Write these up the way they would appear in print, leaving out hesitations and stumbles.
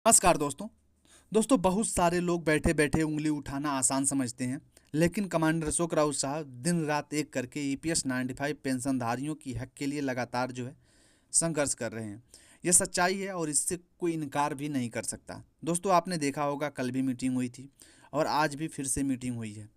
नमस्कार दोस्तों बहुत सारे लोग बैठे बैठे उंगली उठाना आसान समझते हैं। लेकिन कमांडर अशोक राउत साहब दिन रात एक करके ईपीएस 95 पेंशनधारियों की हक के लिए लगातार संघर्ष कर रहे हैं। यह सच्चाई है और इससे कोई इनकार भी नहीं कर सकता। दोस्तों आपने देखा होगा, कल भी मीटिंग हुई थी और आज भी फिर से मीटिंग हुई है।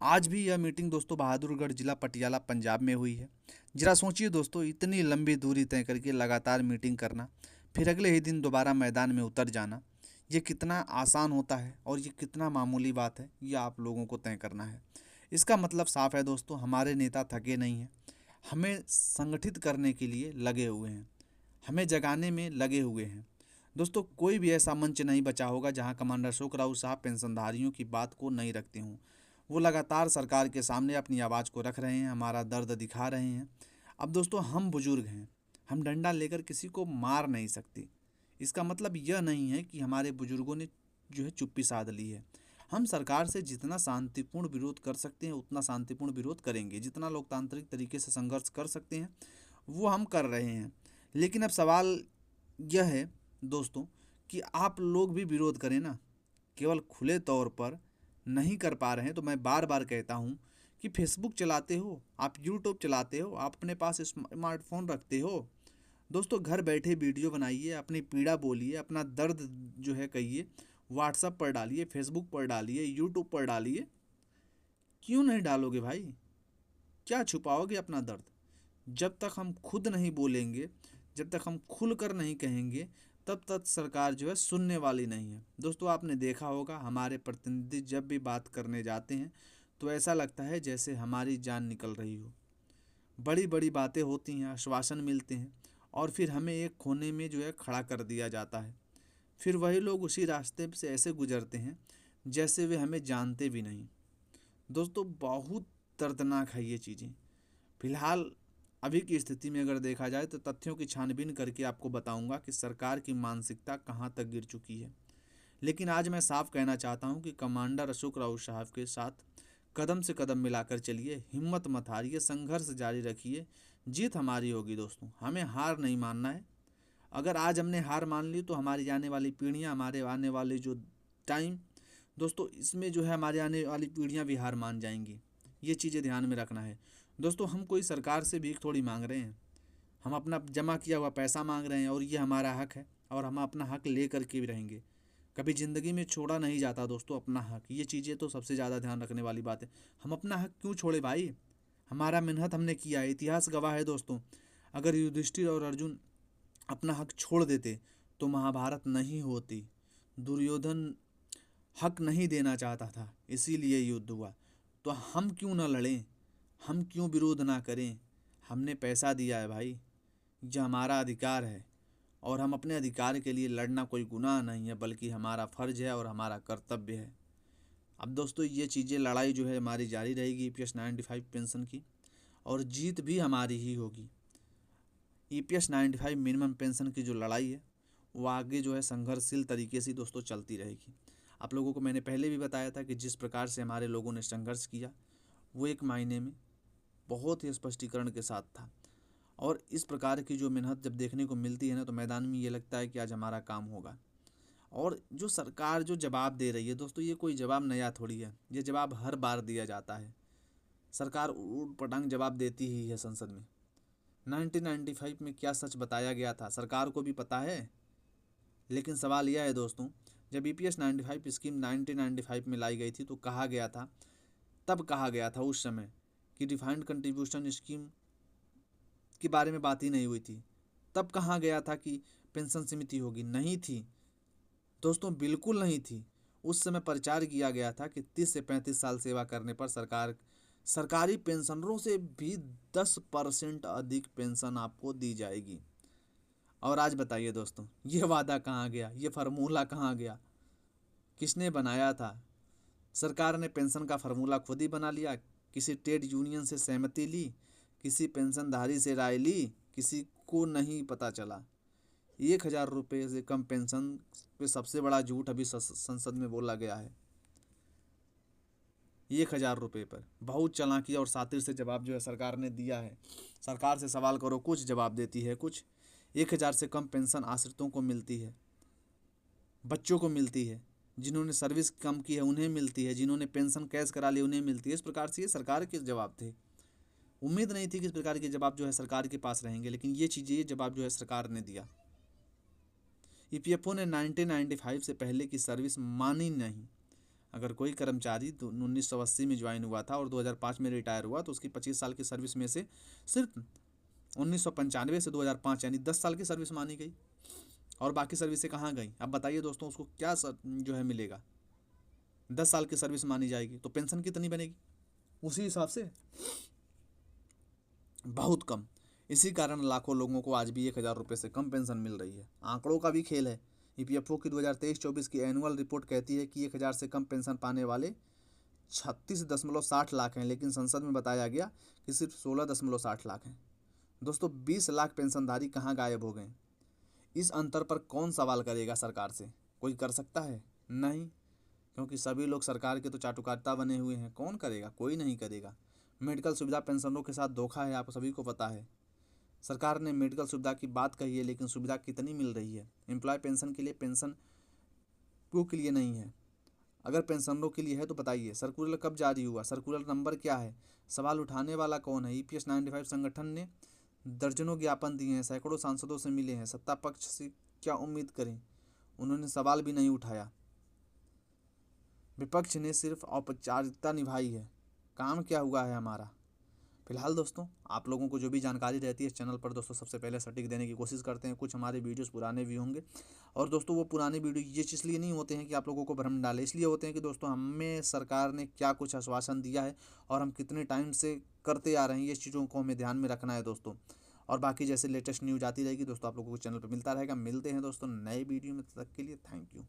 आज भी यह मीटिंग दोस्तों बहादुरगढ़ जिला पटियाला पंजाब में हुई है। जरा सोचिए दोस्तों, इतनी लंबी दूरी तय करके लगातार मीटिंग करना, फिर अगले ही दिन दोबारा मैदान में उतर जाना, ये कितना आसान होता है और ये कितना मामूली बात है, ये आप लोगों को तय करना है। इसका मतलब साफ है दोस्तों, हमारे नेता थके नहीं हैं, हमें संगठित करने के लिए लगे हुए हैं, हमें जगाने में लगे हुए हैं। दोस्तों कोई भी ऐसा मंच नहीं बचा होगा जहां कमांडर अशोक राउत साहब पेंशनधारियों की बात को नहीं रखते हों। वो लगातार सरकार के सामने अपनी आवाज़ को रख रहे हैं, हमारा दर्द दिखा रहे हैं। अब दोस्तों हम बुजुर्ग हैं, हम डंडा लेकर किसी को मार नहीं सकते। इसका मतलब यह नहीं है कि हमारे बुजुर्गों ने चुप्पी साध ली है। हम सरकार से जितना शांतिपूर्ण विरोध कर सकते हैं उतना शांतिपूर्ण विरोध करेंगे, जितना लोकतांत्रिक तरीके से संघर्ष कर सकते हैं वो हम कर रहे हैं। लेकिन अब सवाल यह है दोस्तों कि आप लोग भी विरोध करें ना। केवल खुले तौर पर नहीं कर पा रहे हैं तो मैं बार बार कहता हूँ कि फेसबुक चलाते हो, आप यूट्यूब चलाते हो, आप अपने पास स्मार्टफोन रखते हो, दोस्तों घर बैठे वीडियो बनाइए, अपनी पीड़ा बोलिए, अपना दर्द कहिए, व्हाट्सएप पर डालिए, फेसबुक पर डालिए, यूट्यूब पर डालिए। क्यों नहीं डालोगे भाई? क्या छुपाओगे अपना दर्द? जब तक हम खुद नहीं बोलेंगे, जब तक हम खुल कर नहीं कहेंगे, तब तक सरकार सुनने वाली नहीं है। दोस्तों आपने देखा होगा, हमारे प्रतिनिधि जब भी बात करने जाते हैं तो ऐसा लगता है जैसे हमारी जान निकल रही हो। बड़ी बड़ी बातें होती हैं, आश्वासन मिलते हैं और फिर हमें एक कोने में खड़ा कर दिया जाता है। फिर वही लोग उसी रास्ते से ऐसे गुजरते हैं जैसे वे हमें जानते भी नहीं। दोस्तों बहुत दर्दनाक है ये चीज़ें। फिलहाल अभी की स्थिति में अगर देखा जाए तो तथ्यों की छानबीन करके आपको बताऊंगा कि सरकार की मानसिकता कहाँ तक गिर चुकी है। लेकिन आज मैं साफ कहना चाहता हूँ कि कमांडर अशोक राउत साहब के साथ कदम से कदम मिलाकर चलिए, हिम्मत मत हारिए, संघर्ष जारी रखिए। जीत हमारी होगी दोस्तों, हमें हार नहीं मानना है। अगर आज हमने हार मान ली तो हमारी आने वाली पीढ़ियाँ, हमारे आने वाले टाइम दोस्तों, इसमें हमारे आने वाली पीढ़ियाँ भी हार मान जाएंगी। ये चीज़ें ध्यान में रखना है दोस्तों। हम कोई सरकार से भीख थोड़ी मांग रहे हैं, हम अपना जमा किया हुआ पैसा मांग रहे हैं और ये हमारा हक है और हम अपना हक ले करके भी रहेंगे। कभी ज़िंदगी में छोड़ा नहीं जाता दोस्तों अपना हक। ये चीज़ें तो सबसे ज़्यादा ध्यान रखने वाली बात है। हम अपना हक क्यों छोड़े भाई? हमारा मेहनत हमने किया है, इतिहास गवाह है दोस्तों। अगर युधिष्ठिर और अर्जुन अपना हक छोड़ देते तो महाभारत नहीं होती। दुर्योधन हक नहीं देना चाहता था, इसीलिए युद्ध हुआ। तो हम क्यों ना लड़ें, हम क्यों विरोध ना करें? हमने पैसा दिया है भाई, यह हमारा अधिकार है और हम अपने अधिकार के लिए लड़ना कोई गुनाह नहीं है, बल्कि हमारा फ़र्ज है और हमारा कर्तव्य है। अब दोस्तों ये चीज़ें, लड़ाई हमारी जारी रहेगी ईपीएस 95 पेंशन की, और जीत भी हमारी ही होगी। ईपीएस 95 मिनिमम पेंशन की जो लड़ाई है वो आगे संघर्षशील तरीके से दोस्तों चलती रहेगी। आप लोगों को मैंने पहले भी बताया था कि जिस प्रकार से हमारे लोगों ने संघर्ष किया वो एक मायने में बहुत ही स्पष्टीकरण के साथ था। और इस प्रकार की जो मेहनत जब देखने को मिलती है ना, तो मैदान में ये लगता है कि आज हमारा काम होगा। और जो सरकार जो जवाब दे रही है दोस्तों, ये कोई जवाब नया थोड़ी है, ये जवाब हर बार दिया जाता है। सरकार ऊट पटांग जवाब देती ही है संसद में। 1995 में क्या सच बताया गया था सरकार को भी पता है। लेकिन सवाल यह है दोस्तों, जब ईपीएस 95 स्कीम 1995 में लाई गई थी तो कहा गया था, तब कहा गया था उस समय कि डिफाइंड कंट्रीब्यूशन स्कीम के बारे में बात ही नहीं हुई थी। तब कहा गया था कि पेंशन समिति होगी, नहीं थी दोस्तों, बिल्कुल नहीं थी। उस समय प्रचार किया गया था कि 30 से 35 साल सेवा करने पर सरकारी पेंशनरों से भी 10% अधिक पेंशन आपको दी जाएगी। और आज बताइए दोस्तों, ये वादा कहाँ गया, ये फार्मूला कहाँ गया, किसने बनाया था? सरकार ने पेंशन का फार्मूला खुद ही बना लिया, किसी ट्रेड यूनियन से सहमति ली, किसी पेंशनधारी से राय ली, किसी को नहीं पता चला। 1,000 रुपये से कम पेंशन पे सबसे बड़ा झूठ अभी संसद में बोला गया है। 1,000 रुपये पर बहुत चालाकी और शातिर से जवाब सरकार ने दिया है। सरकार से सवाल करो, कुछ जवाब देती है कुछ। 1,000 से कम पेंशन आश्रितों को मिलती है। बच्चों को मिलती है, जिन्होंने सर्विस कम की है उन्हें मिलती है, जिन्होंने पेंशन कैश करा ली उन्हें मिलती है। इस प्रकार से ये सरकार के जवाब थे। उम्मीद नहीं थी कि इस प्रकार के जवाब जो है सरकार के पास रहेंगे, लेकिन ये चीज़ें, ये जवाब जो है सरकार ने दिया। ईपीएफओ ने 1995 से पहले की सर्विस मानी नहीं। अगर कोई कर्मचारी 1980 में ज्वाइन हुआ था और 2005 में रिटायर हुआ तो उसकी 25 साल की सर्विस में से सिर्फ 1995 से 2005 यानी 10 साल की सर्विस मानी गई, और बाकी सर्विसें कहाँ गई? अब बताइए दोस्तों, उसको क्या जो है मिलेगा? 10 साल की सर्विस मानी जाएगी तो पेंशन कितनी बनेगी? उसी हिसाब से बहुत कम। इसी कारण लाखों लोगों को आज भी 1,000 रुपये से कम पेंशन मिल रही है। आंकड़ों का भी खेल है। ईपीएफओ की 2023-24 की एनुअल रिपोर्ट कहती है कि 1,000 से कम पेंशन पाने वाले 36.60 लाख हैं, लेकिन संसद में बताया गया कि सिर्फ 16.60 लाख हैं। दोस्तों, 20 लाख पेंशनधारी कहाँ गायब हो गए? इस अंतर पर कौन सवाल करेगा सरकार से? कोई कर सकता है? नहीं, क्योंकि सभी लोग सरकार के तो चाटुकारिता बने हुए हैं। कौन करेगा? कोई नहीं करेगा। मेडिकल सुविधा पेंशनरों के साथ धोखा है, आप सभी को पता है। सरकार ने मेडिकल सुविधा की बात कही है, लेकिन सुविधा कितनी मिल रही है? एम्प्लॉय पेंशन के लिए पेंशन के लिए नहीं है। अगर पेंशनरों के लिए है तो बताइए, सर्कुलर कब जारी हुआ? सर्कुलर नंबर क्या है? सवाल उठाने वाला कौन है? ईपीएस 95 संगठन ने दर्जनों ज्ञापन दिए हैं, सैकड़ों सांसदों से मिले हैं। सत्ता पक्ष से क्या उम्मीद करें? उन्होंने सवाल भी नहीं उठाया। विपक्ष ने सिर्फ औपचारिकता निभाई है। काम क्या हुआ है हमारा? फिलहाल दोस्तों, आप लोगों को जो भी जानकारी रहती है इस चैनल पर दोस्तों सबसे पहले सटीक देने की कोशिश करते हैं। कुछ हमारे वीडियोस पुराने भी होंगे, और दोस्तों वो पुराने वीडियो ये इसलिए नहीं होते हैं कि आप लोगों को भ्रम डालें, इसलिए होते हैं कि दोस्तों हमें सरकार ने क्या कुछ आश्वासन दिया है और हम कितने टाइम से करते आ रहे हैं, ये चीज़ों को हमें ध्यान में रखना है दोस्तों। और बाकी जैसे लेटेस्ट न्यूज आती रहेगी दोस्तों आप लोगों को चैनल पर मिलता रहेगा। मिलते हैं दोस्तों नए वीडियो में, तब तक के लिए थैंक यू।